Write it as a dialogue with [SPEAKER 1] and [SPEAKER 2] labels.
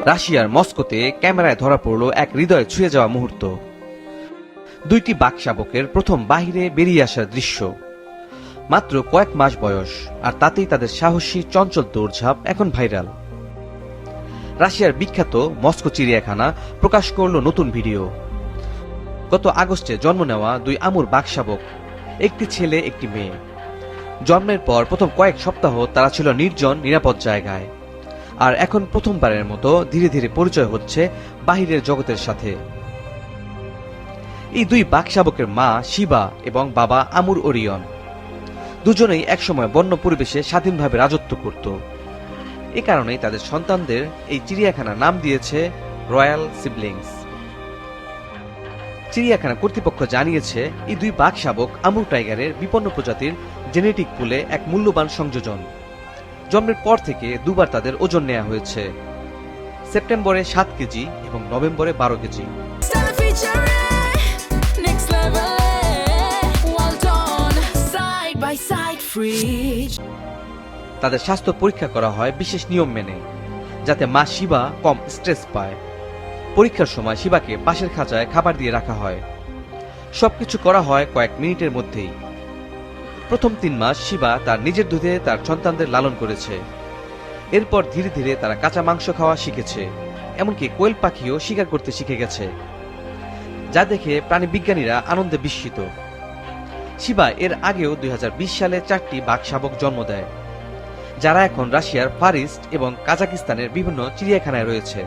[SPEAKER 1] রাশিয়ার মস্কোতে ক্যামেরায় ধরা পড়ল এক হৃদয় ছুঁয়ে যাওয়া মুহূর্ত। দুইটি বাঘশাবকের প্রথম বাহিরে বেরিয়ে আসার দৃশ্য। মাত্র কয়েক মাস বয়স, আর তাতেই তাদের সাহসী চঞ্চল দৌড়ঝাঁপ এখন ভাইরাল। রাশিয়ার বিখ্যাত মস্কো চিড়িয়াখানা প্রকাশ করল নতুন ভিডিও। গত আগস্টে জন্ম নেওয়া দুই আমুর বাঘশাবক, একটি ছেলে একটি মেয়ে। জন্মের পর প্রথম কয়েক সপ্তাহ তারা ছিল নির্জন নিরাপদ জায়গায়, আর এখন প্রথমবারের মতো ধীরে ধীরে পরিচয় হচ্ছে বাহিরের জগতের সাথে। এই দুই বাঘশাবকের মা শিবা এবং বাবা আমুর ওরিয়ন দুজনেই একসময় বন্য পরিবেশে স্বাধীনভাবে রাজত্ব করত। এ কারণেই তাদের সন্তানদের এই চিড়িয়াখানার নাম দিয়েছে রয়্যাল সিবলিংস। চিড়িয়াখানা কর্তৃপক্ষ জানিয়েছে এই দুই বাঘশাবক আমুর টাইগারের বিপন্ন প্রজাতির জেনেটিক পুলে এক মূল্যবান সংযোজন। জন্মের পর থেকে দুবার তাদের ওজন নেওয়া হয়েছে, সেপ্টেম্বরে 7 কেজি এবং নভেম্বরে 12 কেজি। তাদের স্বাস্থ্য পরীক্ষা করা হয় বিশেষ নিয়ম মেনে, যাতে মা শিবা কম স্ট্রেস পায়। পরীক্ষার সময় শিবাকে পাশের খাঁচায় খাবার দিয়ে রাখা হয়। সবকিছু করা হয় কয়েক মিনিটের মধ্যেই। প্রথম 3 মাস শিবা তার নিজের দুধে তার সন্তানদের লালন করেছে। এরপর ধীরে ধীরে তারা কাঁচা মাংস খাওয়া শিখেছে, এমনকি কোয়েল পাখিও শিকার করতে শিখে গেছে, যা দেখে প্রাণীবিজ্ঞানীরা আনন্দে বিস্মিত। শিবা এর আগেও 2020 সালে 4টি বাঘশাবক জন্ম দেয়, যারা এখন রাশিয়ার ফার ইস্ট এবং কাজাকিস্তানের বিভিন্ন চিড়িয়াখানায় রয়েছে।